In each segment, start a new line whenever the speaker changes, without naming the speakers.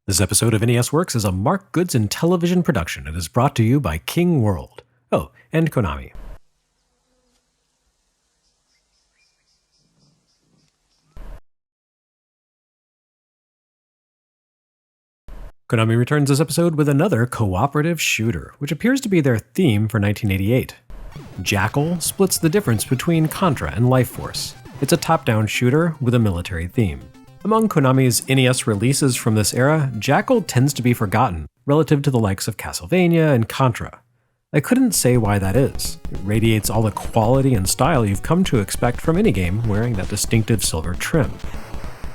This episode of NES Works is a Mark Goods and Television production and is brought to you by King World. Oh, and Konami. Konami returns this episode with another cooperative shooter, which appears to be their theme for 1988. Jackal splits the difference between Contra and Life Force. It's a top-down shooter with a military theme. Among Konami's NES releases from this era, Jackal tends to be forgotten relative to the likes of Castlevania and Contra. I couldn't say why that is. It radiates all the quality and style you've come to expect from any game wearing that distinctive silver trim.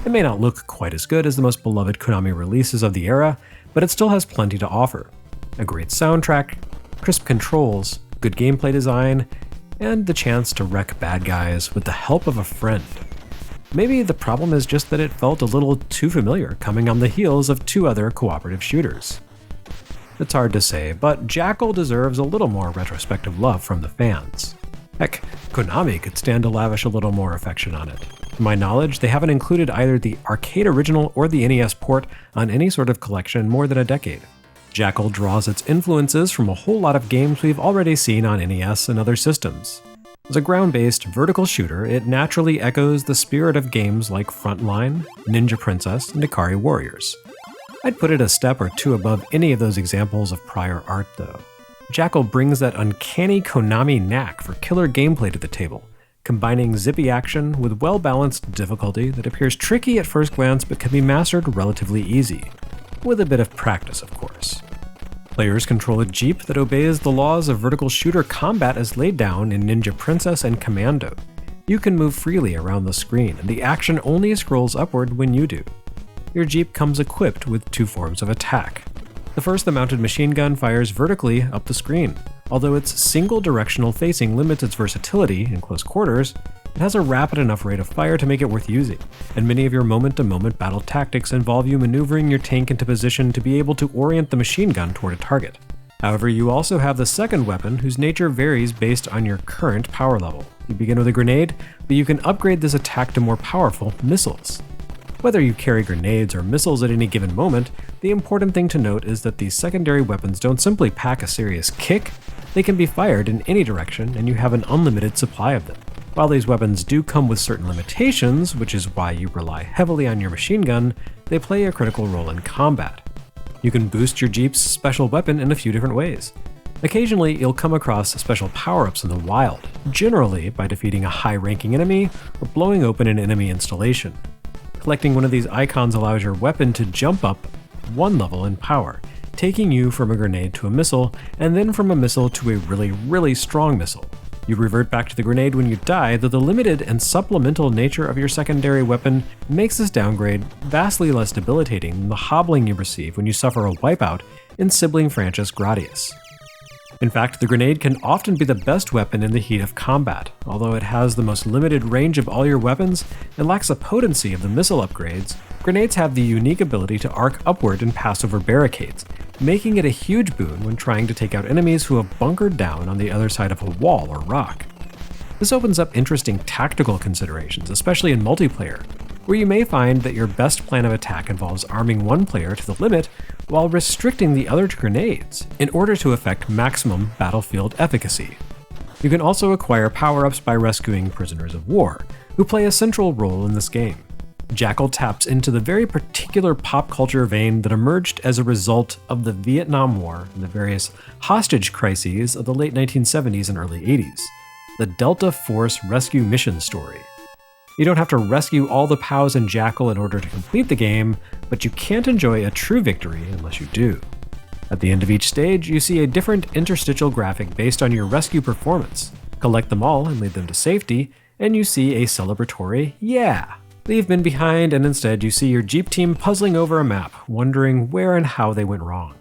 It may not look quite as good as the most beloved Konami releases of the era, but it still has plenty to offer. A great soundtrack, crisp controls, good gameplay design, and the chance to wreck bad guys with the help of a friend. Maybe the problem is just that it felt a little too familiar coming on the heels of two other cooperative shooters. It's hard to say, but Jackal deserves a little more retrospective love from the fans. Heck, Konami could stand to lavish a little more affection on it. To my knowledge, they haven't included either the arcade original or the NES port on any sort of collection in more than a decade. Jackal draws its influences from a whole lot of games we've already seen on NES and other systems. As a ground-based vertical shooter, it naturally echoes the spirit of games like Frontline, Ninja Princess, and Ikari Warriors. I'd put it a step or two above any of those examples of prior art, though. Jackal brings that uncanny Konami knack for killer gameplay to the table, combining zippy action with well-balanced difficulty that appears tricky at first glance but can be mastered relatively easy, with a bit of practice, of course. Players control a jeep that obeys the laws of vertical shooter combat as laid down in Ninja Princess and Commando. You can move freely around the screen, and the action only scrolls upward when you do. Your jeep comes equipped with two forms of attack. The first, the mounted machine gun, fires vertically up the screen. Although its single directional facing limits its versatility in close quarters, it has a rapid enough rate of fire to make it worth using, and many of your moment-to-moment battle tactics involve you maneuvering your tank into position to be able to orient the machine gun toward a target. However, you also have the second weapon, whose nature varies based on your current power level. You begin with a grenade, but you can upgrade this attack to more powerful missiles. Whether you carry grenades or missiles at any given moment, the important thing to note is that these secondary weapons don't simply pack a serious kick, they can be fired in any direction and you have an unlimited supply of them. While these weapons do come with certain limitations, which is why you rely heavily on your machine gun, they play a critical role in combat. You can boost your Jeep's special weapon in a few different ways. Occasionally, you'll come across special power-ups in the wild, generally by defeating a high-ranking enemy or blowing open an enemy installation. Collecting one of these icons allows your weapon to jump up one level in power, taking you from a grenade to a missile, and then from a missile to a really strong missile. You revert back to the grenade when you die, though the limited and supplemental nature of your secondary weapon makes this downgrade vastly less debilitating than the hobbling you receive when you suffer a wipeout in sibling Francis Gradius. In fact, the grenade can often be the best weapon in the heat of combat. Although it has the most limited range of all your weapons and lacks the potency of the missile upgrades, grenades have the unique ability to arc upward and pass over barricades, making it a huge boon when trying to take out enemies who have bunkered down on the other side of a wall or rock. This opens up interesting tactical considerations, especially in multiplayer, where you may find that your best plan of attack involves arming one player to the limit while restricting the other to grenades in order to effect maximum battlefield efficacy. You can also acquire power-ups by rescuing prisoners of war, who play a central role in this game. Jackal taps into the very particular pop culture vein that emerged as a result of the Vietnam War and the various hostage crises of the late 1970s and early 80s, the Delta Force rescue mission story. You don't have to rescue all the POWs in Jackal in order to complete the game, but you can't enjoy a true victory unless you do. At the end of each stage, you see a different interstitial graphic based on your rescue performance. Collect them all and lead them to safety, and you see a celebratory "yeah." Leave men behind, and instead you see your Jeep team puzzling over a map, wondering where and how they went wrong.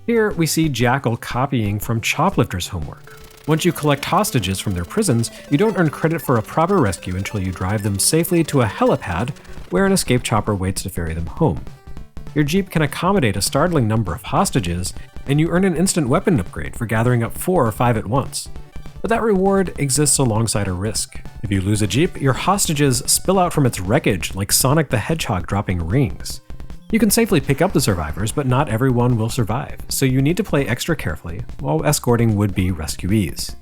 Here, we see Jackal copying from Choplifter's homework. Once you collect hostages from their prisons, you don't earn credit for a proper rescue until you drive them safely to a helipad where an escape chopper waits to ferry them home. Your Jeep can accommodate a startling number of hostages, and you earn an instant weapon upgrade for gathering up 4 or 5 at once. But that reward exists alongside a risk. If you lose a Jeep, your hostages spill out from its wreckage like Sonic the Hedgehog dropping rings. You can safely pick up the survivors, but not everyone will survive, so you need to play extra carefully while escorting would-be rescuees.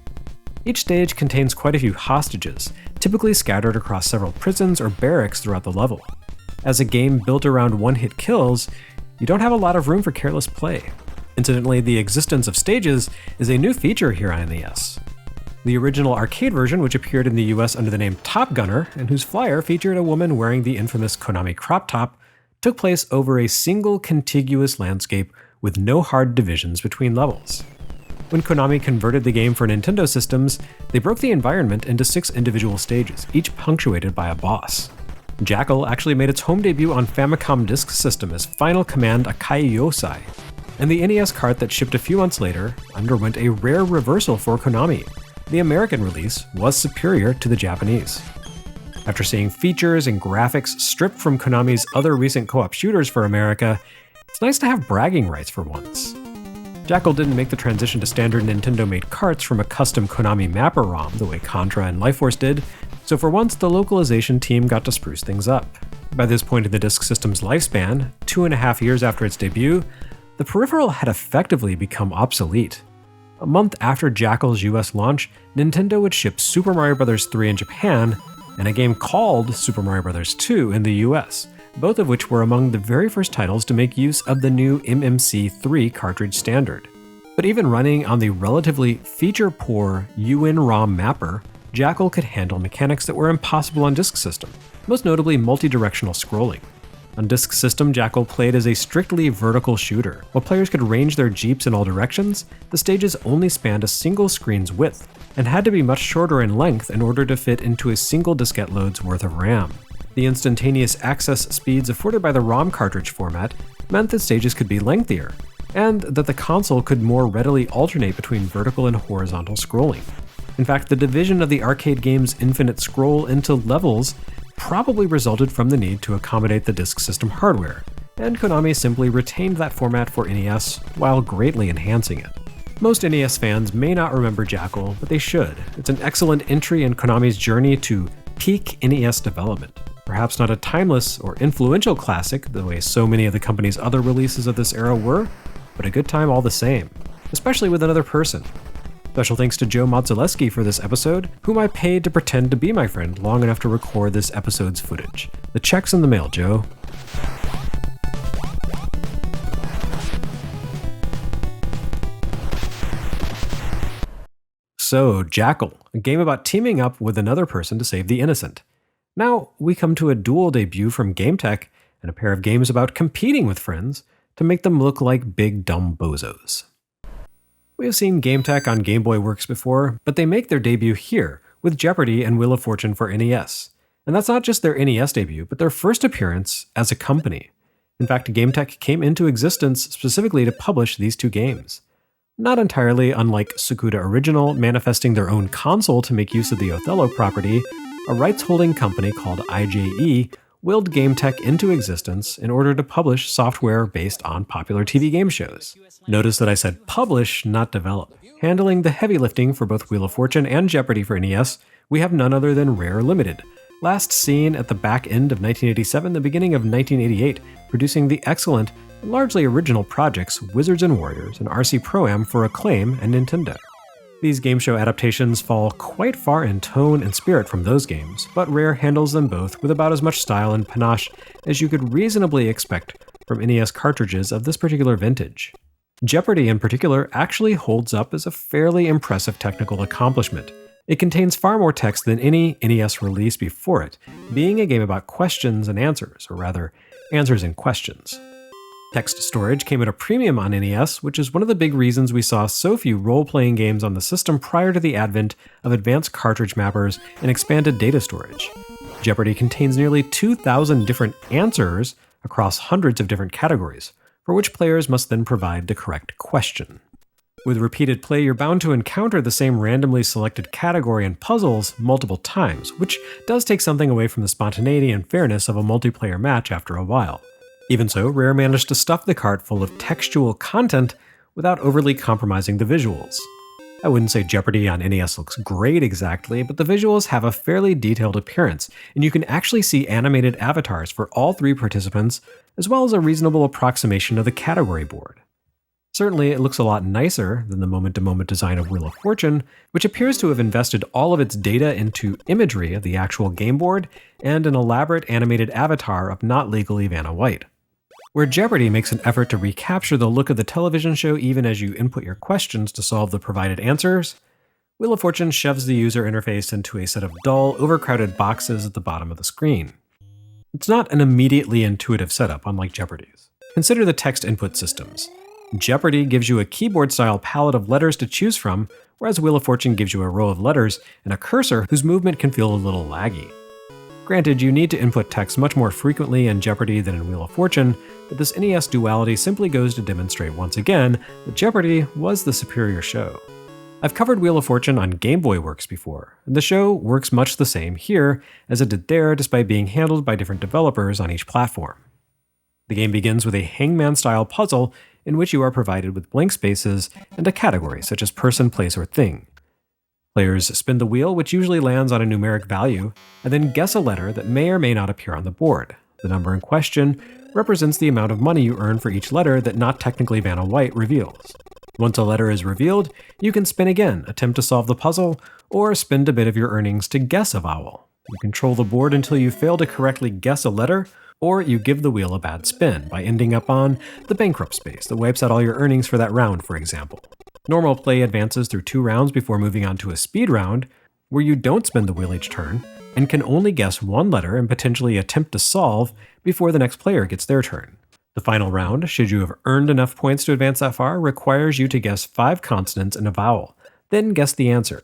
Each stage contains quite a few hostages, typically scattered across several prisons or barracks throughout the level. As a game built around one-hit kills, you don't have a lot of room for careless play. Incidentally, the existence of stages is a new feature here on NES. The original arcade version, which appeared in the US under the name Top Gunner, and whose flyer featured a woman wearing the infamous Konami crop top, took place over a single contiguous landscape with no hard divisions between levels. When Konami converted the game for Nintendo systems, they broke the environment into 6 individual stages, each punctuated by a boss. Jackal actually made its home debut on Famicom Disk System as Final Command Akai Yosai, and the NES cart that shipped a few months later underwent a rare reversal for Konami. The American release was superior to the Japanese. After seeing features and graphics stripped from Konami's other recent co-op shooters for America, it's nice to have bragging rights for once. Jackal didn't make the transition to standard Nintendo-made carts from a custom Konami mapper ROM the way Contra and Life Force did, so for once the localization team got to spruce things up. By this point in the disk system's lifespan, 2.5 years after its debut, the peripheral had effectively become obsolete. A month after Jackal's US launch, Nintendo would ship Super Mario Bros. 3 in Japan, and a game called Super Mario Bros. 2 in the US, both of which were among the very first titles to make use of the new MMC3 cartridge standard. But even running on the relatively feature-poor UN-ROM mapper, Jackal could handle mechanics that were impossible on Disk System, most notably multi-directional scrolling. On Disk System, Jackal played as a strictly vertical shooter. While players could range their jeeps in all directions, the stages only spanned a single screen's width, and had to be much shorter in length in order to fit into a single diskette load's worth of RAM. The instantaneous access speeds afforded by the ROM cartridge format meant that stages could be lengthier, and that the console could more readily alternate between vertical and horizontal scrolling. In fact, the division of the arcade game's infinite scroll into levels probably resulted from the need to accommodate the Disk System hardware, and Konami simply retained that format for NES while greatly enhancing it. Most NES fans may not remember Jackal, but they should. It's an excellent entry in Konami's journey to peak NES development. Perhaps not a timeless or influential classic the way so many of the company's other releases of this era were, but a good time all the same, especially with another person. Special thanks to Joe Modzaleski for this episode, whom I paid to pretend to be my friend long enough to record this episode's footage. The check's in the mail, Joe. So, Jackal, a game about teaming up with another person to save the innocent. Now, we come to a dual debut from GameTek and a pair of games about competing with friends to make them look like big dumb bozos. We have seen GameTek on Game Boy Works before, but they make their debut here with Jeopardy and Wheel of Fortune for NES. And that's not just their NES debut, but their first appearance as a company. In fact, GameTek came into existence specifically to publish these two games. Not entirely unlike Sukuda Original manifesting their own console to make use of the Othello property, a rights-holding company called IJE willed GameTek into existence in order to publish software based on popular TV game shows. Notice that I said publish, not develop. Handling the heavy lifting for both Wheel of Fortune and Jeopardy for NES, we have none other than Rare Ltd, last seen at the back end of 1987, the beginning of 1988, producing the excellent and largely original projects Wizards and Warriors and RC Pro-Am for Acclaim and Nintendo. These game show adaptations fall quite far in tone and spirit from those games, but Rare handles them both with about as much style and panache as you could reasonably expect from NES cartridges of this particular vintage. Jeopardy in particular actually holds up as a fairly impressive technical accomplishment. It contains far more text than any NES release before it, being a game about questions and answers, or rather, answers and questions. Text storage came at a premium on NES, which is one of the big reasons we saw so few role-playing games on the system prior to the advent of advanced cartridge mappers and expanded data storage. Jeopardy contains nearly 2,000 different answers across hundreds of different categories, for which players must then provide the correct question. With repeated play, you're bound to encounter the same randomly selected category and puzzles multiple times, which does take something away from the spontaneity and fairness of a multiplayer match after a while. Even so, Rare managed to stuff the cart full of textual content without overly compromising the visuals. I wouldn't say Jeopardy on NES looks great exactly, but the visuals have a fairly detailed appearance, and you can actually see animated avatars for all 3 participants, as well as a reasonable approximation of the category board. Certainly, it looks a lot nicer than the moment-to-moment design of Wheel of Fortune, which appears to have invested all of its data into imagery of the actual game board and an elaborate animated avatar of not legally Vanna White. Where Jeopardy makes an effort to recapture the look of the television show even as you input your questions to solve the provided answers, Wheel of Fortune shoves the user interface into a set of dull, overcrowded boxes at the bottom of the screen. It's not an immediately intuitive setup, unlike Jeopardy's. Consider the text input systems. Jeopardy gives you a keyboard-style palette of letters to choose from, whereas Wheel of Fortune gives you a row of letters and a cursor whose movement can feel a little laggy. Granted, you need to input text much more frequently in Jeopardy than in Wheel of Fortune, but this NES duality simply goes to demonstrate once again that Jeopardy was the superior show. I've covered Wheel of Fortune on Game Boy Works before, and the show works much the same here as it did there despite being handled by different developers on each platform. The game begins with a hangman-style puzzle in which you are provided with blank spaces and a category such as person, place, or thing. Players spin the wheel, which usually lands on a numeric value, and then guess a letter that may or may not appear on the board. The number in question represents the amount of money you earn for each letter that not technically Vanna White reveals. Once a letter is revealed, you can spin again, attempt to solve the puzzle, or spend a bit of your earnings to guess a vowel. You control the board until you fail to correctly guess a letter, or you give the wheel a bad spin by ending up on the bankrupt space that wipes out all your earnings for that round, for example. Normal play advances through 2 rounds before moving on to a speed round, where you don't spin the wheel each turn, and can only guess 1 letter and potentially attempt to solve before the next player gets their turn. The final round, should you have earned enough points to advance that far, requires you to guess 5 consonants and a vowel, then guess the answer.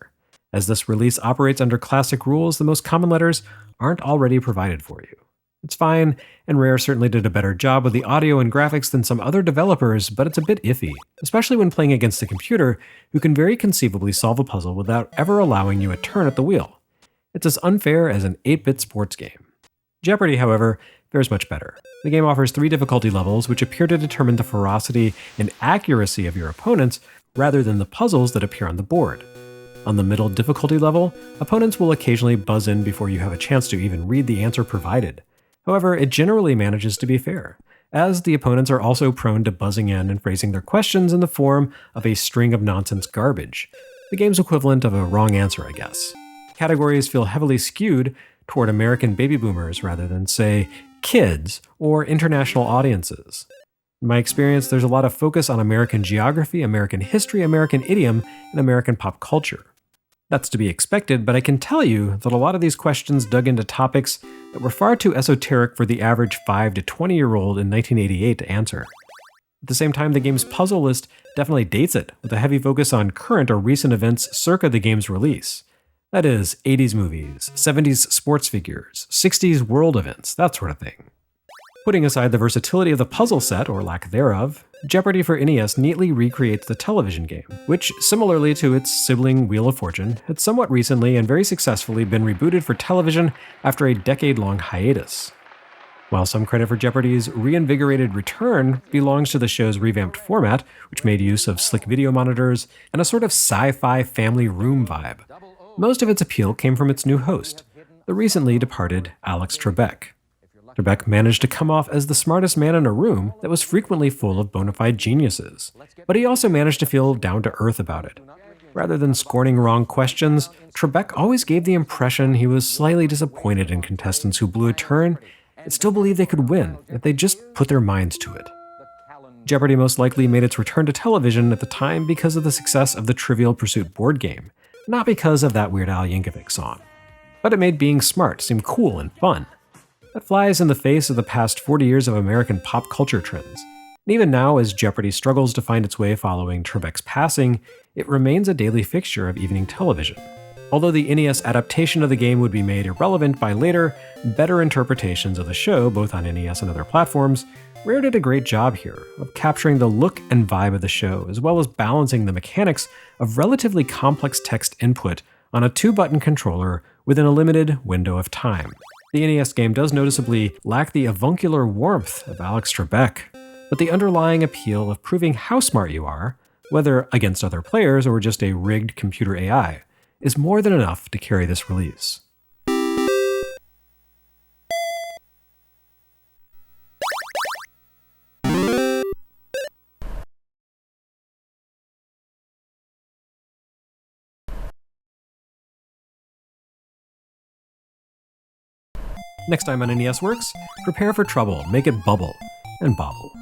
As this release operates under classic rules, the most common letters aren't already provided for you. It's fine, and Rare certainly did a better job with the audio and graphics than some other developers, but it's a bit iffy, especially when playing against a computer who can very conceivably solve a puzzle without ever allowing you a turn at the wheel. It's as unfair as an 8-bit sports game. Jeopardy, however, fares much better. The game offers 3 difficulty levels, which appear to determine the ferocity and accuracy of your opponents rather than the puzzles that appear on the board. On the middle difficulty level, opponents will occasionally buzz in before you have a chance to even read the answer provided. However, it generally manages to be fair, as the opponents are also prone to buzzing in and phrasing their questions in the form of a string of nonsense garbage, the game's equivalent of a wrong answer, I guess. Categories feel heavily skewed toward American baby boomers rather than, say, kids or international audiences. In my experience, there's a lot of focus on American geography, American history, American idiom, and American pop culture. That's to be expected, but I can tell you that a lot of these questions dug into topics that were far too esoteric for the average 5 to 20-year-old in 1988 to answer. At the same time, the game's puzzle list definitely dates it, with a heavy focus on current or recent events circa the game's release. That is, 80s movies, 70s sports figures, 60s world events, that sort of thing. Putting aside the versatility of the puzzle set, or lack thereof, Jeopardy for NES neatly recreates the television game, which, similarly to its sibling Wheel of Fortune, had somewhat recently and very successfully been rebooted for television after a decade-long hiatus. While some credit for Jeopardy's reinvigorated return belongs to the show's revamped format, which made use of slick video monitors and a sort of sci-fi family room vibe, most of its appeal came from its new host, the recently departed Alex Trebek. Trebek managed to come off as the smartest man in a room that was frequently full of bona fide geniuses, but he also managed to feel down-to-earth about it. Rather than scorning wrong questions, Trebek always gave the impression he was slightly disappointed in contestants who blew a turn and still believed they could win if they just put their minds to it. Jeopardy most likely made its return to television at the time because of the success of the Trivial Pursuit board game, not because of that Weird Al Yankovic song. But it made being smart seem cool and fun. That flies in the face of the past 40 years of American pop culture trends. And even now, as Jeopardy struggles to find its way following Trebek's passing, it remains a daily fixture of evening television. Although the NES adaptation of the game would be made irrelevant by later, better interpretations of the show, both on NES and other platforms, Rare did a great job here of capturing the look and vibe of the show, as well as balancing the mechanics of relatively complex text input on a 2-button controller within a limited window of time. The NES game does noticeably lack the avuncular warmth of Alex Trebek, but the underlying appeal of proving how smart you are whether against other players or just a rigged computer AI, is more than enough to carry this release. Next time on NES Works, prepare for trouble, make it bubble and bobble.